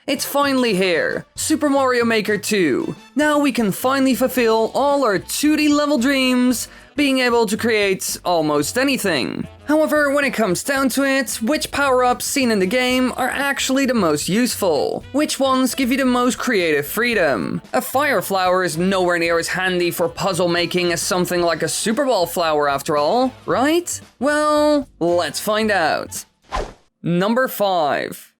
It's finally here, Super Mario Maker 2. Now we can finally fulfill all our 2D level dreams, being able to create almost anything. However, when it comes down to it, which power-ups seen in the game are actually the most useful? Which ones give you the most creative freedom? A fire flower is nowhere near as handy for puzzle making as something like a Super Ball flower after all, right? Well, let's find out. Number 5.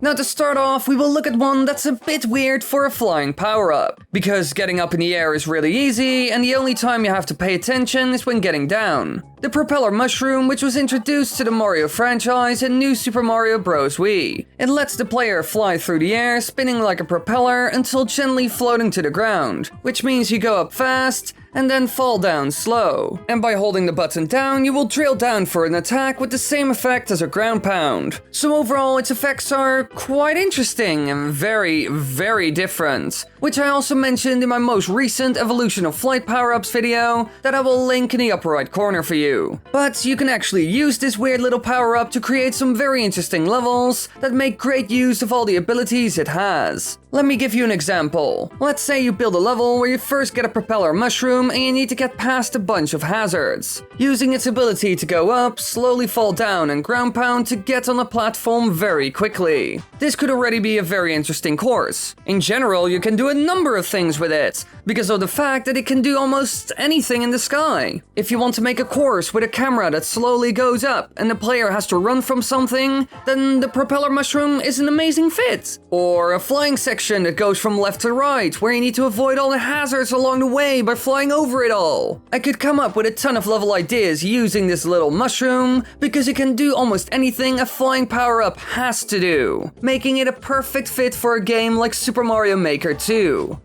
Now to start off, we will look at one that's a bit weird for a flying power-up, because getting up in the air is really easy, and the only time you have to pay attention is when getting down. The Propeller Mushroom, which was introduced to the Mario franchise in New Super Mario Bros. Wii. It lets the player fly through the air, spinning like a propeller until gently floating to the ground, which means you go up fast, and then fall down slow. And by holding the button down, you will drill down for an attack with the same effect as a ground pound. So overall, its effects are quite interesting and very, very different, which I also mentioned in my most recent Evolution of Flight power-ups video that I will link in the upper right corner for you. But you can actually use this weird little power-up to create some very interesting levels that make great use of all the abilities it has. Let me give you an example. Let's say you build a level where you first get a Propeller Mushroom and you need to get past a bunch of hazards, using its ability to go up, slowly fall down and ground pound to get on a platform very quickly. This could already be a very interesting course. In general, you can do a number of things with it, because of the fact that it can do almost anything in the sky. If you want to make a course with a camera that slowly goes up and the player has to run from something, then the Propeller Mushroom is an amazing fit. Or a flying section that goes from left to right, where you need to avoid all the hazards along the way by flying over it all. I could come up with a ton of level ideas using this little mushroom, because it can do almost anything a flying power-up has to do, making it a perfect fit for a game like Super Mario Maker 2.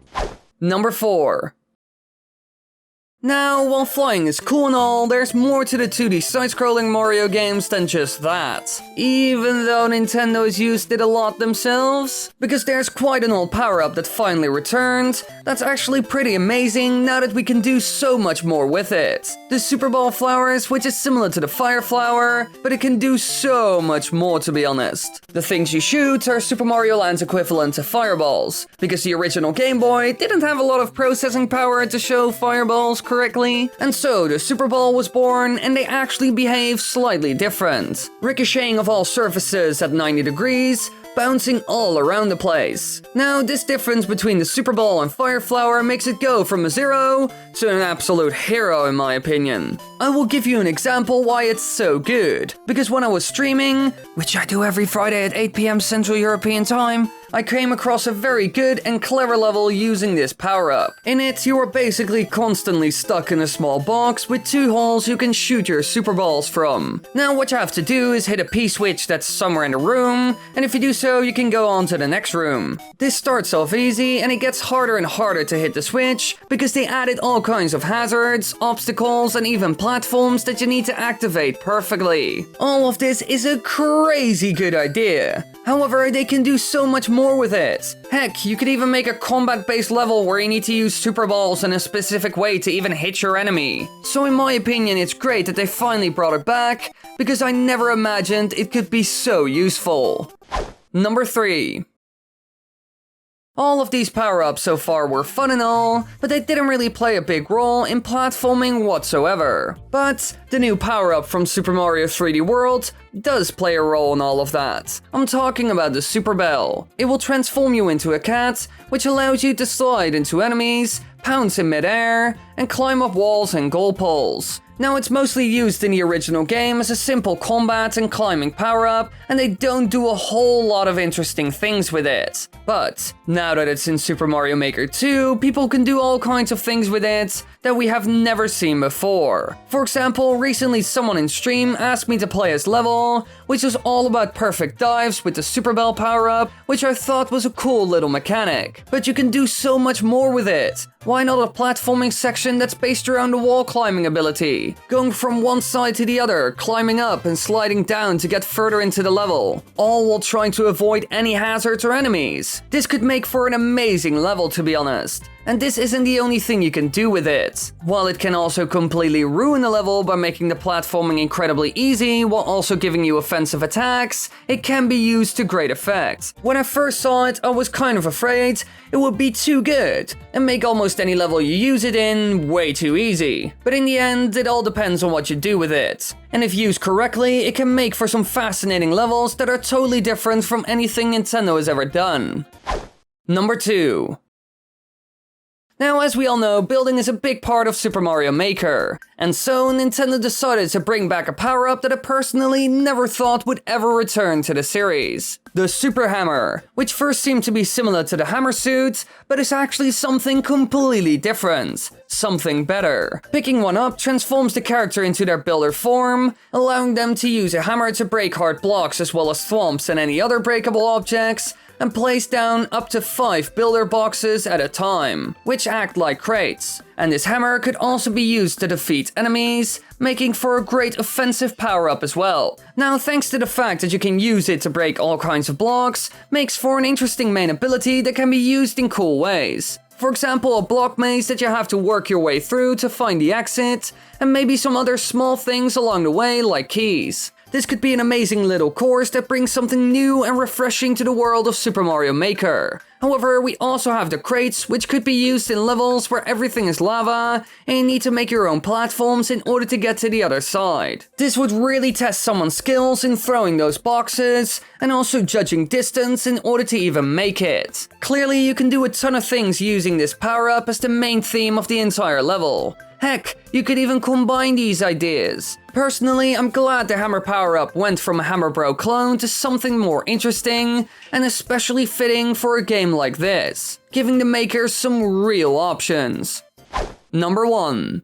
Number 4. Now, while flying is cool and all, there's more to the 2D side-scrolling Mario games than just that. Even though Nintendo has used it a lot themselves, because there's quite an old power-up that finally returned, that's actually pretty amazing now that we can do so much more with it. The Super Ball flowers, which is similar to the Fire Flower, but it can do so much more, to be honest. The things you shoot are Super Mario Land's equivalent to fireballs, because the original Game Boy didn't have a lot of processing power to show fireballs correctly, and so the Super Ball was born, and they actually behave slightly different, ricocheting off all surfaces at 90 degrees, bouncing all around the place. Now, this difference between the Super Ball and Fire Flower makes it go from a 0 to an absolute hero in my opinion. I will give you an example why it's so good, because when I was streaming, which I do every Friday at 8 PM Central European Time, I came across a very good and clever level using this power-up. In it, you are basically constantly stuck in a small box with 2 holes you can shoot your Super Balls from. Now, what you have to do is hit a P-switch that's somewhere in the room, and if you do so, you can go on to the next room. This starts off easy, and it gets harder and harder to hit the switch, because they added all kinds of hazards, obstacles, and even platforms that you need to activate perfectly. All of this is a crazy good idea. However, they can do so much more with it. Heck, you could even make a combat-based level where you need to use Super Balls in a specific way to even hit your enemy. So in my opinion, it's great that they finally brought it back, because I never imagined it could be so useful. Number 3. All of these power-ups so far were fun and all, but they didn't really play a big role in platforming whatsoever. But the new power-up from Super Mario 3D World does play a role in all of that. I'm talking about the Super Bell. It will transform you into a cat, which allows you to slide into enemies, pounce in mid-air, and climb up walls and goal poles. Now, it's mostly used in the original game as a simple combat and climbing power-up, and they don't do a whole lot of interesting things with it. But now that it's in Super Mario Maker 2, people can do all kinds of things with it that we have never seen before. For example, recently someone in stream asked me to play this level, which was all about perfect dives with the Super Bell power-up, which I thought was a cool little mechanic. But you can do so much more with it. Why not a platforming section that's based around a wall climbing ability? Going from one side to the other, climbing up and sliding down to get further into the level, all while trying to avoid any hazards or enemies. This could make for an amazing level, to be honest. And this isn't the only thing you can do with it. While it can also completely ruin the level by making the platforming incredibly easy while also giving you offensive attacks, it can be used to great effect. When I first saw it, I was kind of afraid it would be too good and make almost any level you use it in way too easy. But in the end, it all depends on what you do with it. And if used correctly, it can make for some fascinating levels that are totally different from anything Nintendo has ever done. Number 2. Now, as we all know, building is a big part of Super Mario Maker, and so Nintendo decided to bring back a power-up that I personally never thought would ever return to the series. The Super Hammer, which first seemed to be similar to the Hammer Suit, but is actually something completely different. Something better. Picking one up transforms the character into their builder form, allowing them to use a hammer to break hard blocks as well as thwomps and any other breakable objects, and place down up to 5 builder boxes at a time, which act like crates. And this hammer could also be used to defeat enemies, making for a great offensive power-up as well. Now, thanks to the fact that you can use it to break all kinds of blocks, makes for an interesting main ability that can be used in cool ways. For example, a block maze that you have to work your way through to find the exit, and maybe some other small things along the way like keys. This could be an amazing little course that brings something new and refreshing to the world of Super Mario Maker. However, we also have the crates, which could be used in levels where everything is lava and you need to make your own platforms in order to get to the other side. This would really test someone's skills in throwing those boxes and also judging distance in order to even make it. Clearly, you can do a ton of things using this power-up as the main theme of the entire level. Heck, you could even combine these ideas. Personally, I'm glad the hammer power-up went from a Hammer Bro clone to something more interesting, and especially fitting for a game like this, giving the makers some real options. Number 1.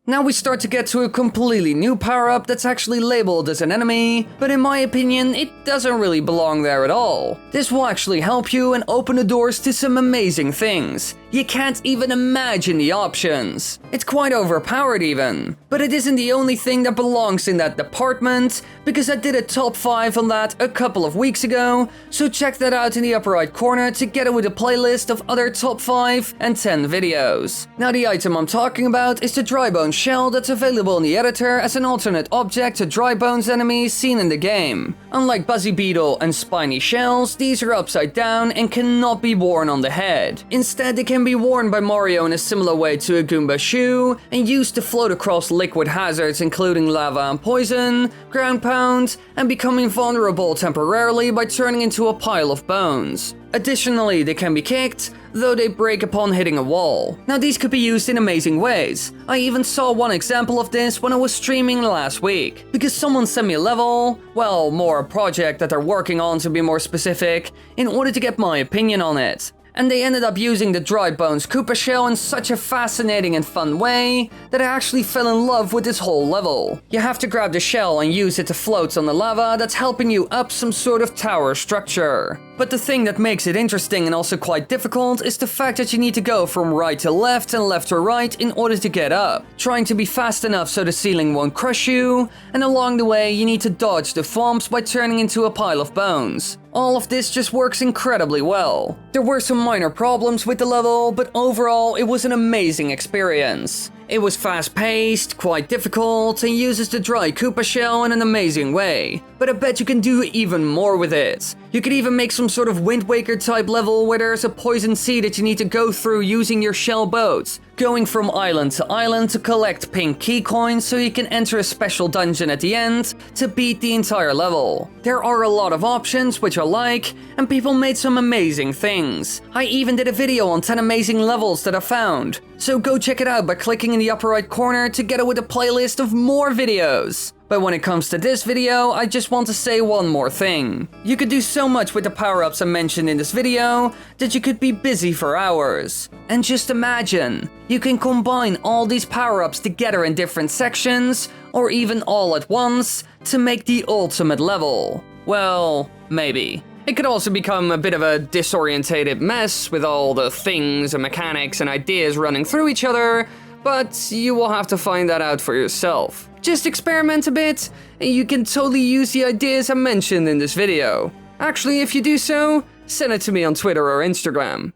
Now we start to get to a completely new power-up that's actually labeled as an enemy, but in my opinion, it doesn't really belong there at all. This will actually help you and open the doors to some amazing things. You can't even imagine the options. It's quite overpowered even. But it isn't the only thing that belongs in that department, because I did a top 5 on that a couple of weeks ago, so check that out in the upper right corner together with a playlist of other top 5 and 10 videos. Now the item I'm talking about is the Dry Bones Shell that's available in the editor as an alternate object to Dry Bones enemies seen in the game. Unlike Buzzy Beetle and Spiny Shells, these are upside down and cannot be worn on the head. Instead, they can be worn by Mario in a similar way to a Goomba shoe and used to float across liquid hazards including lava and poison, ground pound, and become invulnerable temporarily by turning into a pile of bones. Additionally, they can be kicked, though they break upon hitting a wall. Now these could be used in amazing ways. I even saw one example of this when I was streaming last week, because someone sent me a level, well, more a project that they're working on to be more specific, in order to get my opinion on it. And they ended up using the Dry Bones Koopa Shell in such a fascinating and fun way that I actually fell in love with this whole level. You have to grab the shell and use it to float on the lava that's helping you up some sort of tower structure. But the thing that makes it interesting and also quite difficult is the fact that you need to go from right to left and left to right in order to get up, trying to be fast enough so the ceiling won't crush you, and along the way you need to dodge the thwomps by turning into a pile of bones. All of this just works incredibly well. There were some minor problems with the level, but overall it was an amazing experience. It was fast-paced, quite difficult, and uses the dry Koopa Shell in an amazing way. But I bet you can do even more with it. You could even make some sort of Wind Waker type level where there's a poison sea that you need to go through using your shell boats, going from island to collect pink key coins so you can enter a special dungeon at the end to beat the entire level. There are a lot of options which I like, and people made some amazing things. I even did a video on 10 amazing levels that I found, so go check it out by clicking in the upper right corner together with a playlist of more videos. But when it comes to this video, I just want to say one more thing. You could do so much with the power-ups I mentioned in this video that you could be busy for hours. And just imagine, you can combine all these power-ups together in different sections, or even all at once, to make the ultimate level. Well, maybe. It could also become a bit of a disorientated mess with all the things and mechanics and ideas running through each other, but you will have to find that out for yourself. Just experiment a bit, and you can totally use the ideas I mentioned in this video. Actually, if you do so, send it to me on Twitter or Instagram.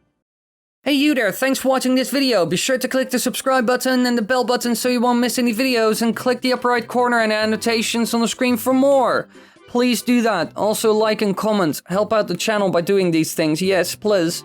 Hey you there, thanks for watching this video. Be sure to click the subscribe button and the bell button so you won't miss any videos, and click the upper right corner and the annotations on the screen for more. Please do that. Also like and comment. Help out the channel by doing these things. Yes, please.